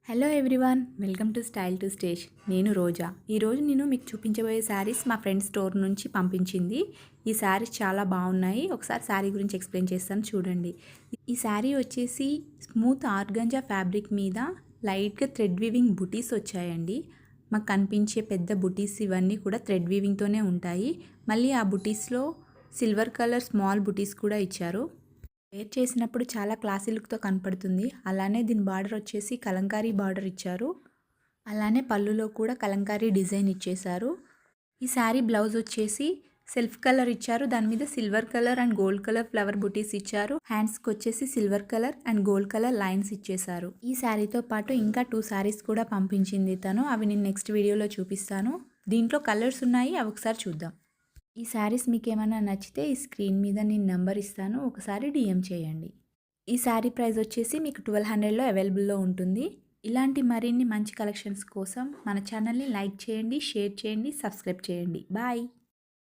Hello everyone, welcome to style to stage. నేను రోజా. ఈరోజు నేను మీకు చూపించబోయే శారీస్ మా ఫ్రెండ్ స్టోర్ నుంచి పంపించింది. ఈ శారీస్ చాలా బాగున్నాయి. ఒకసారి శారీ గురించి ఎక్స్ప్లెయిన్ చేస్తాను, చూడండి. ఈ శారీ వచ్చేసి స్మూత్ ఆర్గంజా ఫ్యాబ్రిక్ మీద లైట్గా థ్రెడ్ వీవింగ్ బుటీస్ వచ్చాయండి. మాకు కనిపించే పెద్ద బుటీస్ ఇవన్నీ కూడా థ్రెడ్ వీవింగ్తోనే ఉంటాయి. మళ్ళీ ఆ బుటీస్లో సిల్వర్ కలర్ స్మాల్ బుటీస్ కూడా ఇచ్చారు. వేర్ చేసినప్పుడు చాలా క్లాసీ లుక్తో కనపడుతుంది. అలానే దీని బార్డర్ వచ్చేసి కలంకారీ బార్డర్ ఇచ్చారు. అలానే పళ్ళులో కూడా కలంకారీ డిజైన్ ఇచ్చేశారు. ఈ శారీ బ్లౌజ్ వచ్చేసి సెల్ఫ్ కలర్ ఇచ్చారు. దాని మీద silver colour and gold colour flower బుటీస్ ఇచ్చారు. హ్యాండ్స్కి వచ్చేసి silver colour and gold colour lines ఇచ్చేశారు. ఈ శారీతో పాటు ఇంకా 2 శారీస్ కూడా పంపించింది తను. అవి నేను నెక్స్ట్ వీడియోలో చూపిస్తాను. దీంట్లో కలర్స్ ఉన్నాయి, అవి ఒకసారి చూద్దాం. ఈ శారీస్ మీకు ఏమైనా నచ్చితే ఈ స్క్రీన్ మీద నేను నెంబర్ ఇస్తాను, ఒకసారి డిఎం చేయండి. ఈ శారీ ప్రైస్ వచ్చేసి మీకు 1200లో అవైలబుల్లో ఉంటుంది. ఇలాంటి మరిన్ని మంచి కలెక్షన్స్ కోసం మన ఛానల్ని లైక్ చేయండి, షేర్ చేయండి, సబ్స్క్రైబ్ చేయండి. బాయ్.